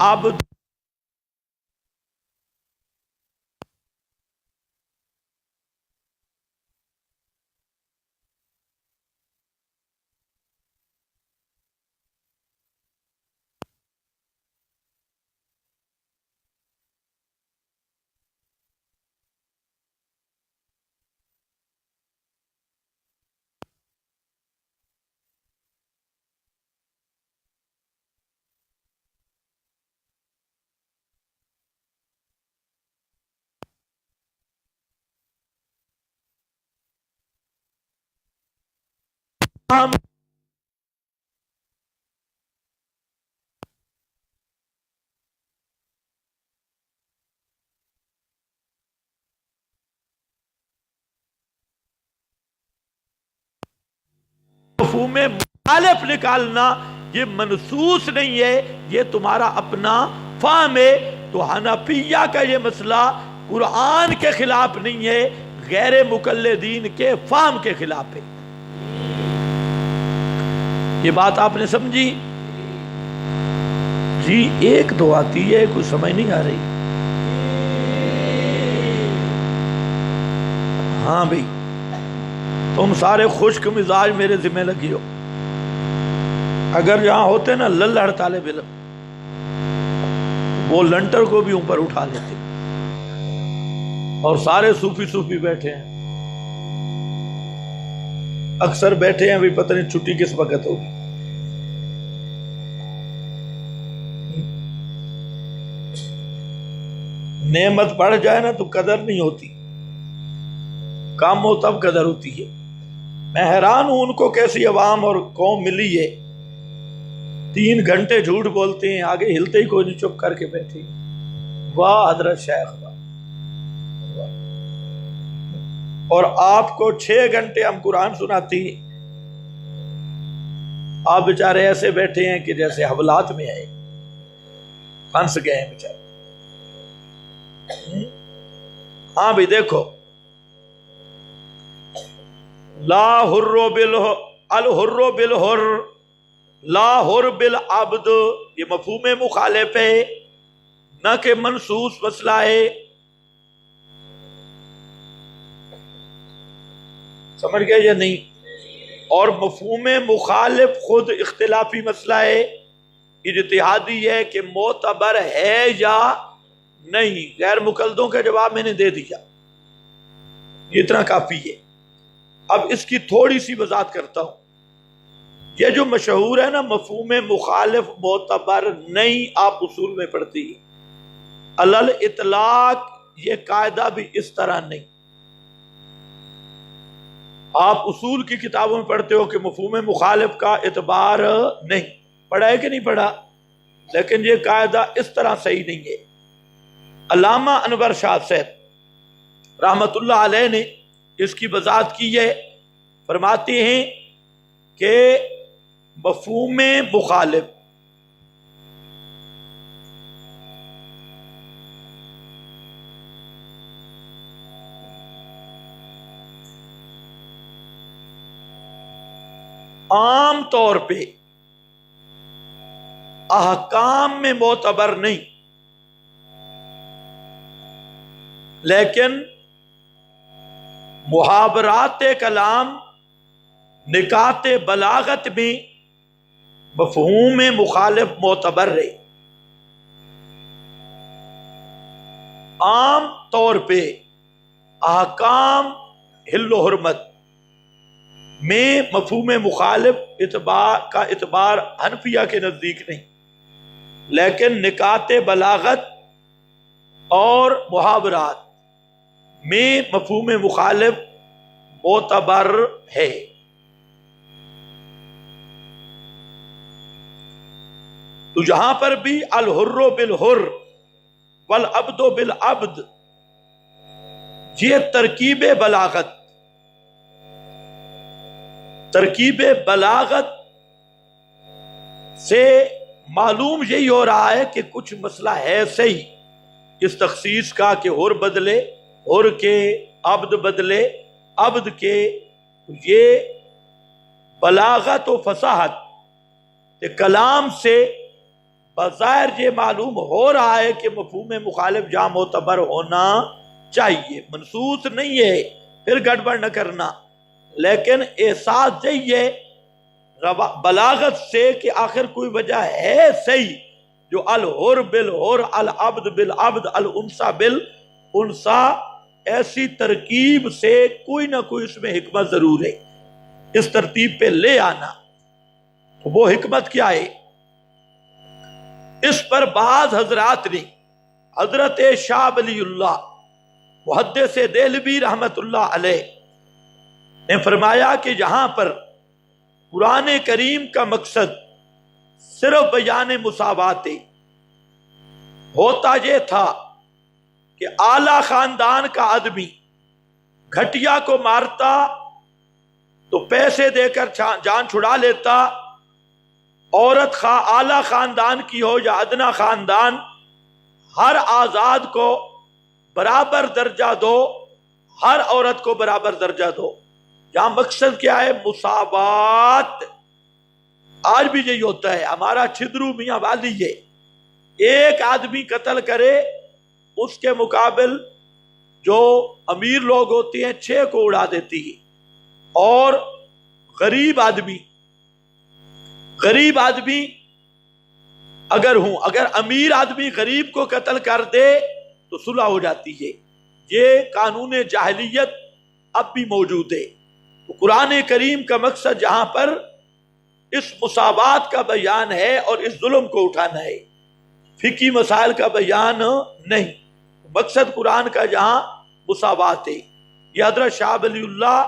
عبد مفہوم مخالف نکالنا یہ منصوص نہیں ہے، یہ تمہارا اپنا فہم ہے۔ تو حنفیہ کا یہ مسئلہ قرآن کے خلاف نہیں ہے، غیر مقلدین کے فہم کے خلاف ہے۔ یہ بات آپ نے سمجھی؟ جی ایک دو آتی ہے، کوئی سمجھ نہیں آ رہی؟ ہاں بھئی تم سارے خشک مزاج میرے ذمہ لگی ہو۔ اگر یہاں ہوتے نا للڑ طالب علم، وہ لنٹر کو بھی اوپر اٹھا لیتے، اور سارے صوفی بیٹھے ہیں، اکثر بیٹھے ہیں بھی پتہ نہیں چھٹی کس وقت ہوگی۔ نعمت بڑھ جائے نا تو قدر نہیں ہوتی، کام ہو تب قدر ہوتی ہے۔ میں حیران ہوں ان کو کیسی عوام اور قوم ملی ہے، 3 گھنٹے جھوٹ بولتے ہیں، آگے ہلتے ہی کوئی نہیں، چپ کر کے بیٹھے۔ واہ حضرت شیخ واہ۔ اور آپ کو 6 گھنٹے ہم قرآن سناتی ہیں، آپ بیچارے ایسے بیٹھے ہیں کہ جیسے حوالات میں آئے، پھنس گئے ہیں بیچارے۔ ہاں بھی دیکھو، لا حر الحر بالحر لا حر بالعبد، یہ مفہوم مخالف ہے، نہ کہ منصوص مسئلہ ہے۔ سمجھ گئے یا نہیں؟ اور مفہوم مخالف خود اختلافی مسئلہ ہے، اجتہادی ہے کہ معتبر ہے یا نہیں۔ غیر مقلدوں کا جواب میں نے دے دیا، یہ اتنا کافی ہے۔ اب اس کی تھوڑی سی وضاحت کرتا ہوں۔ یہ جو مشہور ہے نا مفہوم مخالف معتبر نہیں، آپ اصول میں پڑھتی ہیں، علل اطلاق یہ قاعدہ بھی اس طرح نہیں۔ آپ اصول کی کتابوں میں پڑھتے ہو کہ مفہوم مخالف کا اعتبار نہیں، پڑھا ہے کہ نہیں پڑھا؟ لیکن یہ قاعدہ اس طرح صحیح نہیں ہے۔ علامہ انور شاہ صاحب رحمت اللہ علیہ نے اس کی وضاحت کی ہے، فرماتے ہیں کہ مفہوم مخالف عام طور پہ احکام میں معتبر نہیں، لیکن محاورات کلام، نکات بلاغت میں مفہوم مخالف معتبر رہے۔ عام طور پہ احکام حل و حرمت میں مفہوم مخالف کا اعتبار حنفیہ کے نزدیک نہیں، لیکن نکات بلاغت اور محاورات میں مفہوم مخالف معتبر ہے۔ تو یہاں پر بھی الحر بالحر والعبد بالعبد، یہ ترکیب بلاغت سے معلوم یہی ہو رہا ہے کہ کچھ مسئلہ ہے صحیح اس تخصیص کا کہ حر بدلے حر کے، عبد بدلے عبد کے۔ یہ بلاغت و فصاحت کلام سے بظاہر یہ معلوم ہو رہا ہے کہ مفہوم مخالف جہاں معتبر ہونا چاہیے، منصوص نہیں ہے، پھر گڑبڑ نہ کرنا، لیکن احساس یہی ہے بلاغت سے کہ آخر کوئی وجہ ہے صحیح جو الحر بالحر، العبد بالعبد، الانثى بالانثى، ایسی ترکیب سے کوئی نہ کوئی اس میں حکمت ضرور ہے، اس ترتیب پہ لے آنا۔ تو وہ حکمت کیا ہے؟ اس پر بعض حضرات نے، حضرت شاہ ولی اللہ محدث دہلوی رحمت اللہ علیہ نے فرمایا کہ جہاں پر قرآن کریم کا مقصد صرف بیان مساوات ہوتا یہ تھا کہ اعلی خاندان کا آدمی گھٹیا کو مارتا تو پیسے دے کر جان چھڑا لیتا، عورت خواہ اعلی خاندان کی ہو یا ادنا خاندان، ہر آزاد کو برابر درجہ دو، ہر عورت کو برابر درجہ دو۔ یہاں مقصد کیا ہے؟ مساوات۔ آج بھی یہی ہوتا ہے، ہمارا چھدرو میاں والی ہے، ایک آدمی قتل کرے اس کے مقابل جو امیر لوگ ہوتے ہیں 6 کو اڑا دیتی ہے، اور غریب آدمی اگر امیر آدمی غریب کو قتل کر دے تو صلح ہو جاتی ہے۔ یہ قانون جاہلیت اب بھی موجود ہے۔ تو قرآن کریم کا مقصد جہاں پر اس مساوات کا بیان ہے اور اس ظلم کو اٹھانا ہے، فقہی مسائل کا بیان نہیں، مقصد قرآن کا جہاں مساوات ہے۔ یہ حضرت شاہ ولی اللہ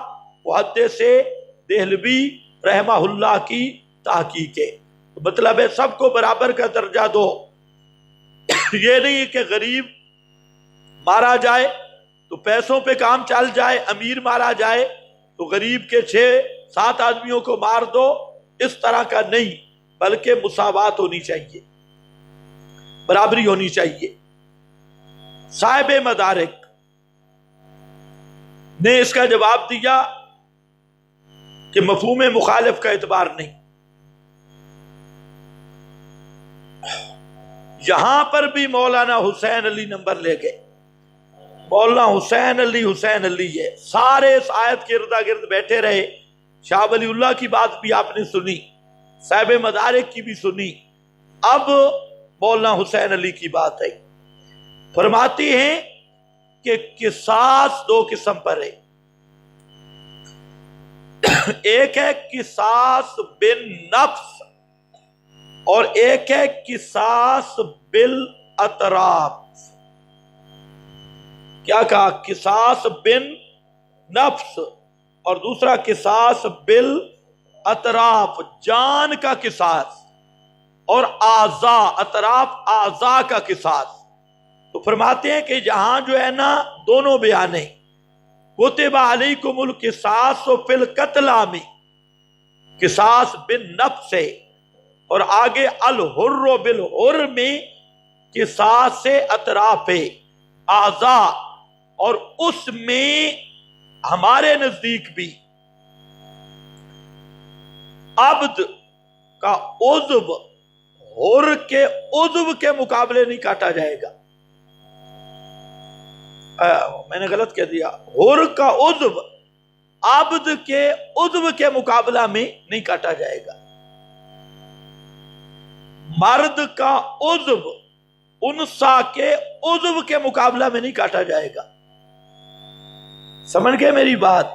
محدث دہلوی رحمہ اللہ کی تحقیق ہے۔ مطلب ہے سب کو برابر کا درجہ دو، یہ نہیں کہ غریب مارا جائے تو پیسوں پہ کام چل جائے، امیر مارا جائے تو غریب کے 6-7 آدمیوں کو مار دو، اس طرح کا نہیں، بلکہ مساوات ہونی چاہیے، برابری ہونی چاہیے۔ صاحب مدارک نے اس کا جواب دیا کہ مفہوم مخالف کا اعتبار نہیں۔ یہاں پر بھی مولانا حسین علی نمبر لے گئے، مولانا حسین علی ہے، سارے اس آیت کے ارد گرد بیٹھے رہے۔ شاہ ولی اللہ کی بات بھی آپ نے سنی، صاحب مدارک کی بھی سنی، اب مولانا حسین علی کی بات ہے۔ فرماتی ہیں کہ قصاص 2 قسم پر ہے، ایک ہے قصاص بالنفس اور ایک ہے قصاص بالاطراف۔ کیا کہا؟ قصاص بن نفس اور دوسرا قصاص بالاطراف، جان کا قصاص، اور اعضاء، اطراف اعضاء کا قصاص۔ تو فرماتے ہیں کہ جہاں جو ہے نا دونوں بیانے، کتب علیکم القصاص فی القتلی میں قصاص بالنفس ہے، اور آگے الحر بالحر میں قصاص سے اطراف ہے، اعضاء، اور اس میں ہمارے نزدیک بھی عبد کا عضو حر کے عضو کے مقابلے نہیں کاٹا جائے گا۔ میں نے غلط کہہ دیا، حر کا عضو عبد کے عضو کے مقابلہ میں نہیں کاٹا جائے گا، مرد کا عضو انثیٰ کے عضو کے مقابلہ میں نہیں کاٹا جائے گا۔ سمجھ گئے میری بات؟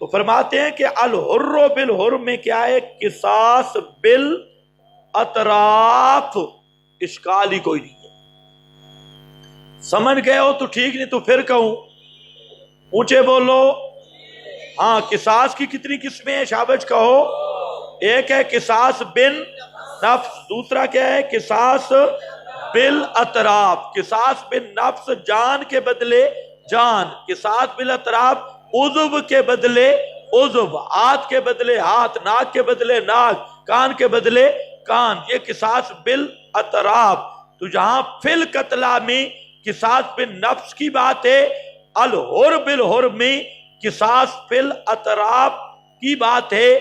تو فرماتے ہیں کہ الحر بالحر میں کیا ہے؟ قصاص بالاطراف، اشکال ہی کوئی نہیں ہے۔ سمجھ گئے ہو تو ٹھیک، نہیں تو پھر کہوں، اونچے بولو۔ ہاں، قصاص کی کتنی قسمیں ہیں؟ شابش کہو۔ ایک ہے قصاص بن نفس، دوسرا کیا ہے؟ قصاص بالاطراف۔ قصاص بن نفس جان کے بدلے جان، قصاص بالاطراف عضو کے بدلے عضو، ہاتھ کے بدلے ہاتھ، ناک کے بدلے ناک، کان کے بدلے کان، یہ قصاص بالاطراف۔ تو جہاں فی القتلی میں قصاص بن نفس کی بات ہے، الحر بالحر میں قصاص فی الاطراف کی بات ہے،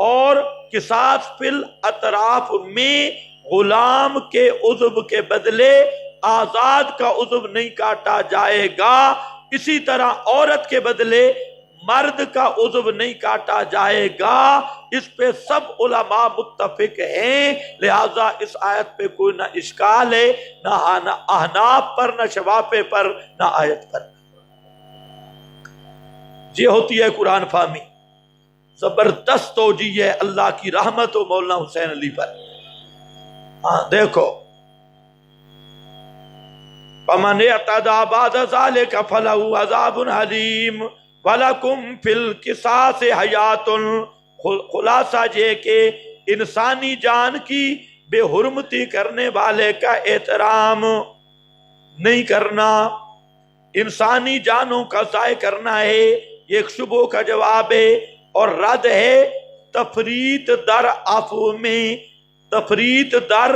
اور قصاص فی الاطراف میں غلام کے عضو کے بدلے آزاد کا عضو نہیں کاٹا جائے گا، اسی طرح عورت کے بدلے مرد کا عضو نہیں کاٹا جائے گا۔ اس پہ سب علماء متفق ہیں، لہذا اس آیت پہ کوئی نہ اشکال ہے، نہ احناف پر، نہ شوافے پر، نہ آیت پر۔ یہ ہوتی ہے قرآن فہمی، زبردست توجیہ ہے اللہ کی رحمت و مولانا حسین علی پر۔ ہاں دیکھو، فَمَنِ اعْتَدَىٰ بَعْدَ ذَلِكَ فَلَهُ عَذَابٌ أَلِيمٌ وَلَكُمْ فِي الْقِصَاصِ حَیَاتٌ۔ خلاصہ یہ کہ انسانی جان کی بے حرمتی کرنے والے کا احترام نہیں کرنا، انسانی جانوں کا ضائع کرنا ہے، یہ ایک شبہ کا جواب ہے، اور رد ہے تفریط در عفو میں۔ تفریط در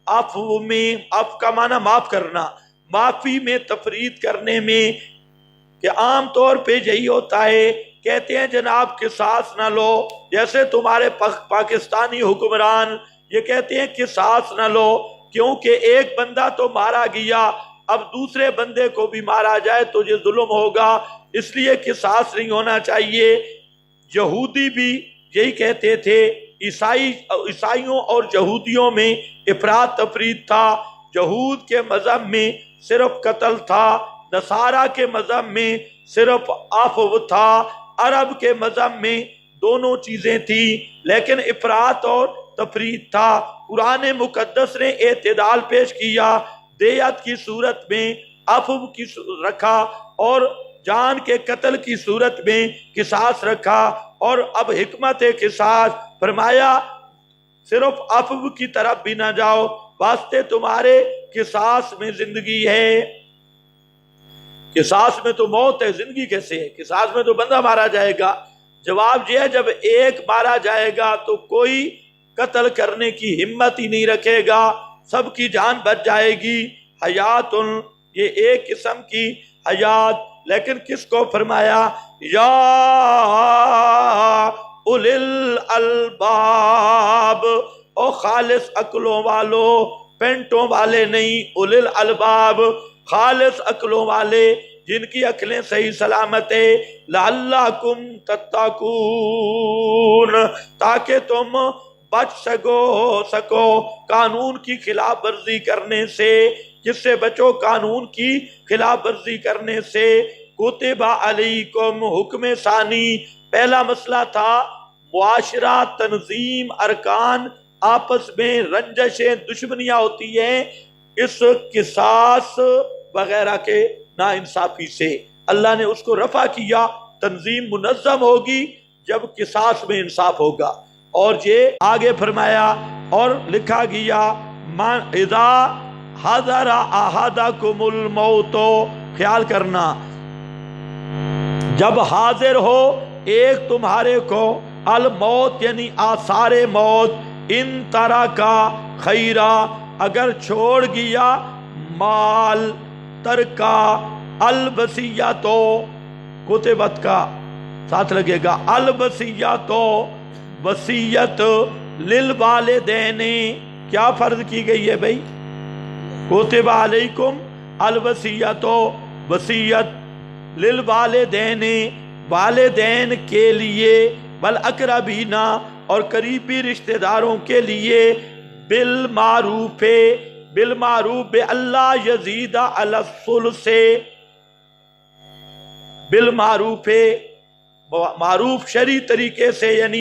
عفو میں، عفو کا معنی معاف کرنا، معافی میں تفریط کرنے میں، کہ عام طور پہ یہی ہوتا ہے، کہتے ہیں جناب قصاص نہ لو، جیسے تمہارے پاکستانی حکمران یہ کہتے ہیں قصاص نہ لو، کیونکہ ایک بندہ تو مارا گیا، اب دوسرے بندے کو بھی مارا جائے تو یہ ظلم ہوگا، اس لیے قصاص نہیں ہونا چاہیے۔ یہودی بھی یہی کہتے تھے، عیسائیوں اور یہودیوں میں افراط تفریط تھا، یہود کے مذہب میں صرف قتل تھا، نصارہ کے مذہب میں صرف عفو تھا، عرب کے مذہب میں دونوں چیزیں تھیں، لیکن افراط اور تفریط تھا۔ قرآن مقدس نے اعتدال پیش کیا، دیت کی صورت میں عفو کی رکھا، اور جان کے قتل کی صورت میں قصاص رکھا، اور اب حکمت قصاص فرمایا صرف عفو کی طرف بھی نہ جاؤ، واسطے تمہارے قصاص میں زندگی ہے۔ قصاص میں تو موت ہے، زندگی کیسے ہے؟ قصاص میں تو بندہ مارا جائے گا۔ جواب یہ ہے جب ایک مارا جائے گا تو کوئی قتل کرنے کی ہمت ہی نہیں رکھے گا، سب کی جان بچ جائے گی۔ حیات، یہ ایک قسم کی حیات، لیکن کس کو فرمایا؟ یا اولی الالباب، او خالص عقلوں والو، پینٹوں والے نہیں، اولی الالباب خالص عقلوں والے، جن کی عقلیں صحیح سلامت ہے، لعلکم تتقون، تاکہ تم بچ سکو قانون کی خلاف ورزی کرنے سے۔ کس سے بچو؟ قانون کی خلاف ورزی کرنے سے۔ کتب علیکم، حکم ثانی، پہلا مسئلہ تھا معاشرہ، تنظیم، ارکان آپس میں رنجشیں، دشمنیاں ہوتی ہیں اس قصاص وغیرہ کے ناانصافی سے، اللہ نے اس کو رفع کیا۔ تنظیم منظم ہوگی جب قصاص میں انصاف ہوگا، اور یہ آگے فرمایا اور لکھا گیا اذا حضر احدکم الموت، خیال کرنا جب حاضر ہو ایک تمہارے کو الموت یعنی آثار موت، ان طرح کا خیرہ، اگر چھوڑ گیا مال، ترکا الوصیتو، کتبت کا ساتھ لگے گا، الوصیتو وصیت، للوالدین، کیا فرض کی گئی ہے بھائی؟ کتب علیکم الوصیتو، وصیت، للوالدین، والدین کے لیے، والاقربین، اور قریبی رشتہ داروں کے لیے، بالمعروف، بالمعروف اللہ یزید علی الثلث، بالمعروف، معروف شرعی طریقے سے، یعنی